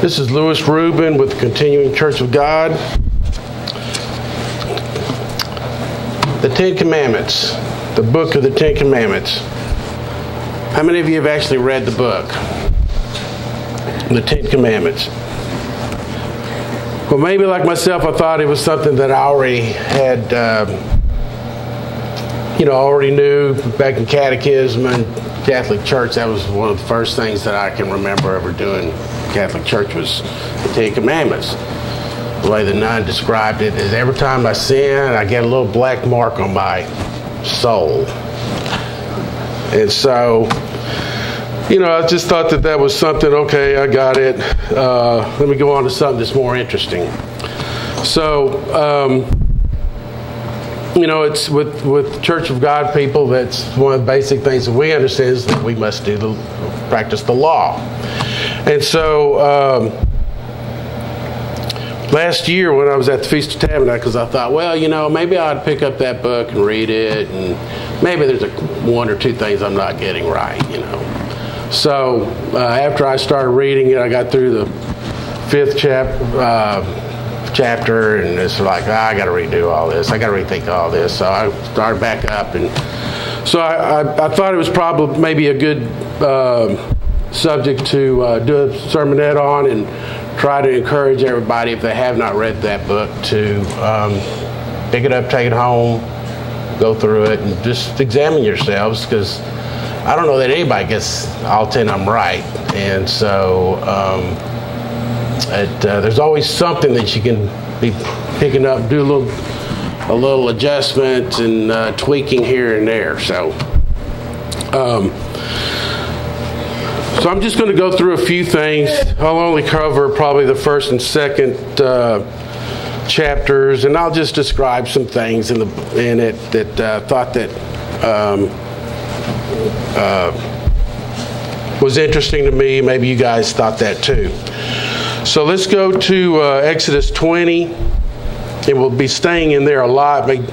This is Lewis Rubin with the Continuing Church of God. The Ten Commandments, the book of the Ten Commandments. How many of you have actually read the book, the Ten Commandments? Well, maybe like myself, I thought it was something that I already had, already knew back in catechism and Catholic Church. That was one of the first things that I can remember ever doing in Catholic Church was the Ten Commandments. The way the nun described it is every time I sin, I get a little black mark on my soul. And so, I just thought that was something, okay, I got it. Let me go on to something that's more interesting. So, it's with Church of God people, that's one of the basic things that we understand is that we must practice the law. And so, last year when I was at the Feast of Tabernacles, I thought, maybe I ought to pick up that book and read it, and maybe there's one or two things I'm not getting right, So after I started reading it, I got through the fifth chapter, and it's like, I got to redo all this. I got to rethink all this. So I started back up, and so I thought it was probably maybe a good subject to do a sermonette on and try to encourage everybody, if they have not read that book, to pick it up, take it home, go through it, and just examine yourselves, because I don't know that anybody gets all 10 of them right. And so there's always something that you can be picking up, do a little adjustment and tweaking here and there. So I'm just going to go through a few things. I'll only cover probably the first and second chapters, and I'll just describe some things in it that I thought that was interesting to me. Maybe you guys thought that too. So let's go to Exodus 20, and we'll be staying in there a lot. May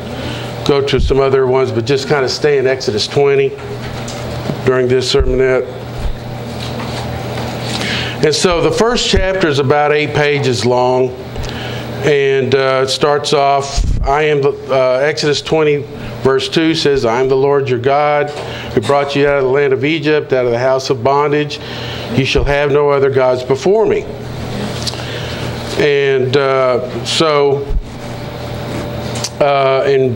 go to some other ones, but just kind of stay in Exodus 20 during this sermonette. And so the first chapter is about 8 pages long, and it starts off, Exodus 20, verse 2 says, I am the Lord your God, who brought you out of the land of Egypt, out of the house of bondage. You shall have no other gods before me. And in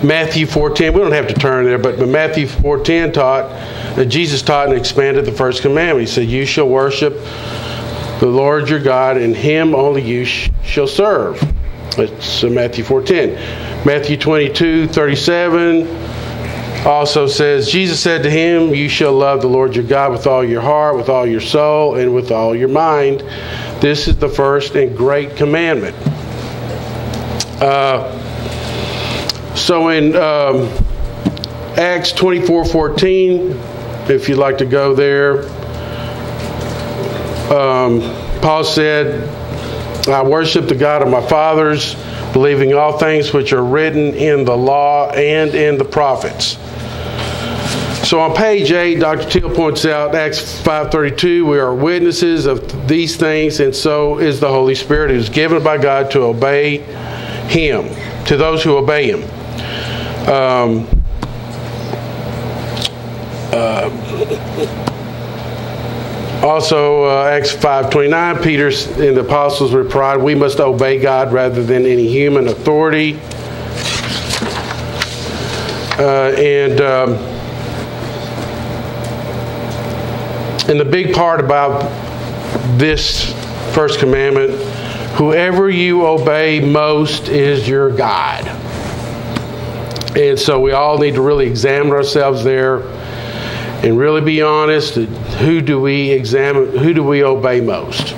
Matthew 4:10, we don't have to turn there, but Matthew 4:10 Jesus taught and expanded the first commandment. He said, you shall worship the Lord your God, and him only you shall serve. That's Matthew 4:10. Matthew 22:37 also says, Jesus said to him, you shall love the Lord your God with all your heart, with all your soul, and with all your mind. This is the first and great commandment. So in Acts 24:14, if you'd like to go there, Paul said, I worship the God of my fathers, believing all things which are written in the law and in the prophets. So on page 8, Dr. Teal points out, Acts 5:32, we are witnesses of these things, and so is the Holy Spirit, who is given by God to obey him, to those who obey him. Also, Acts 5:29, Peter and the apostles replied, we must obey God rather than any human authority. And the big part about this first commandment, whoever you obey most is your God. And so we all need to really examine ourselves there and really be honest. Who do we obey most?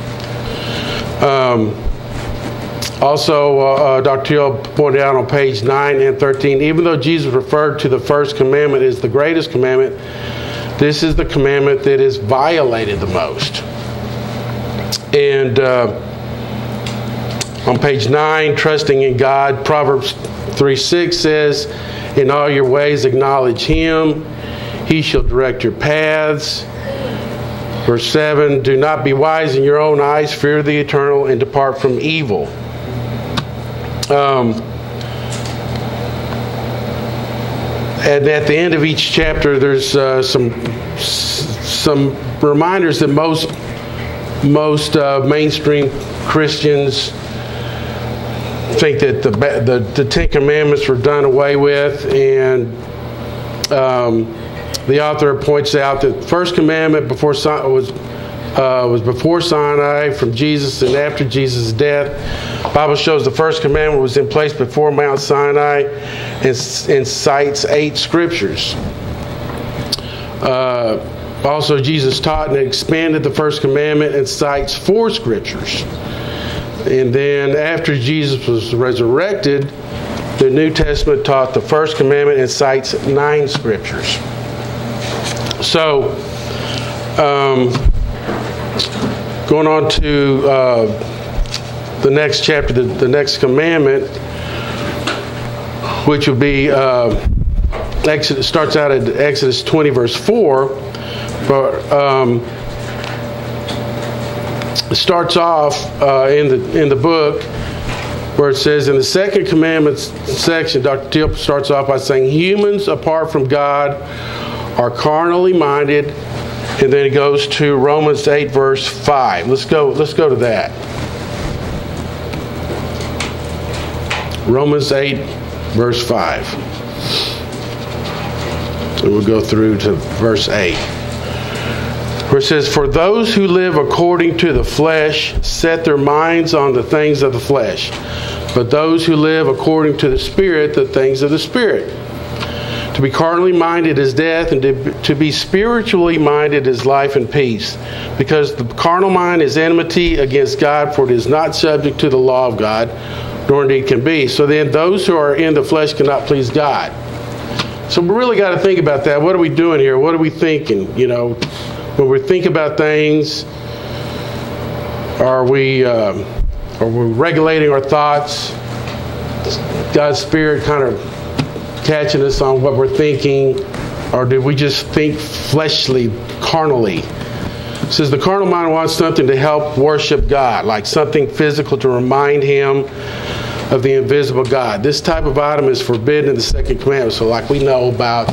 Also, Dr. Teal pointed out on page 9 and 13, even though Jesus referred to the first commandment as the greatest commandment, this is the commandment that is violated the most. And on page 9, trusting in God, Proverbs 3:6 says, in all your ways acknowledge him, he shall direct your paths. Verse 7, do not be wise in your own eyes, fear the eternal, and depart from evil. And at the end of each chapter, there's some reminders that most mainstream Christians think that the Ten Commandments were done away with, and the author points out that the first commandment was before Sinai, from Jesus and after Jesus' death. The Bible shows the first commandment was in place before Mount Sinai, and cites 8 scriptures. Also, Jesus taught and expanded the first commandment and cites 4 scriptures. And then after Jesus was resurrected, the New Testament taught the first commandment and cites 9 scriptures. So, going on to the next chapter, the next commandment, which would be Exodus, starts out at Exodus 20, verse 4. But it starts off in the book where it says, in the second commandment section, Dr. Teal starts off by saying, humans apart from God are carnally minded, and then it goes to Romans 8, verse 5. Let's go to that. Romans 8, verse 5. And we'll go through to verse 8. Where it says, for those who live according to the flesh set their minds on the things of the flesh, but those who live according to the Spirit, the things of the Spirit. To be carnally minded is death, and to be spiritually minded is life and peace. Because the carnal mind is enmity against God, for it is not subject to the law of God, nor indeed can be. So then those who are in the flesh cannot please God. So we really got to think about that. What are we doing here? What are we thinking? You know, when we think about things, are we regulating our thoughts? God's Spirit kind of catching us on what we're thinking, or do we just think fleshly, carnally? It says the carnal mind wants something to help worship God, like something physical to remind him of the invisible God. This type of item is forbidden in the second commandment. So like we know about,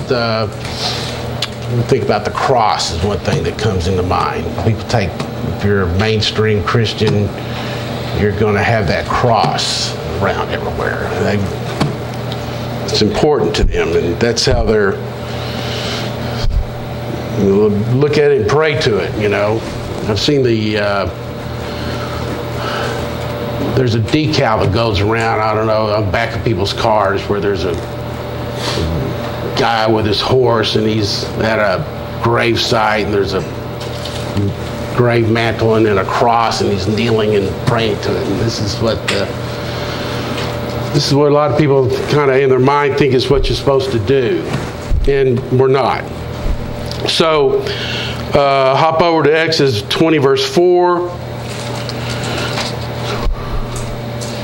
think about the cross is one thing that comes into mind. People take, if you're a mainstream Christian, you're going to have that cross around everywhere. It's important to them, and that's how they're look at it and pray to it. You know, I've seen there's a decal that goes around, I don't know, on the back of people's cars where there's a guy with his horse and he's at a grave site and there's a grave mantle and then a cross and he's kneeling and praying to it. And this is what a lot of people kind of in their mind think is what you're supposed to do, and we're not. So hop over to Exodus 20, verse 4,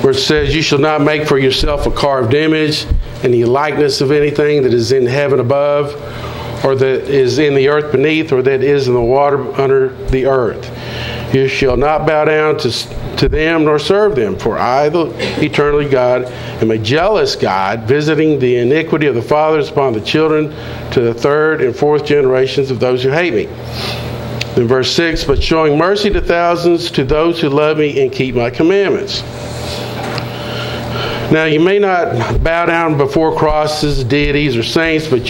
where it says, you shall not make for yourself a carved image, any likeness of anything that is in heaven above, or that is in the earth beneath, or that is in the water under the earth. You shall not bow down to them nor serve them, for I, the eternal God, am a jealous God, visiting the iniquity of the fathers upon the children to the third and fourth generations of those who hate me. In verse 6, but showing mercy to thousands, to those who love me and keep my commandments. Now, you may not bow down before crosses, deities, or saints, but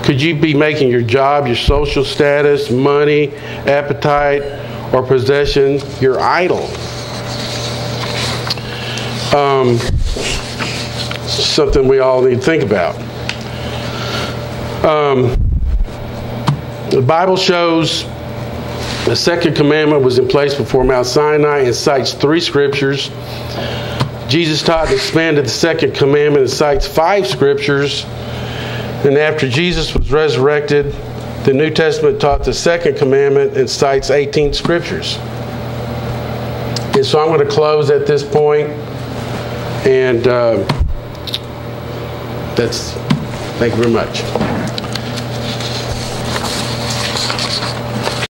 could you be making your job, your social status, money, appetite, or possession your idol? Something we all need to think about. The Bible shows the second commandment was in place before Mount Sinai and cites 3 scriptures. Jesus taught and expanded the second commandment and cites 5 scriptures. And after Jesus was resurrected, the New Testament taught the second commandment and cites 18 scriptures. And so I'm going to close at this point. And thank you very much.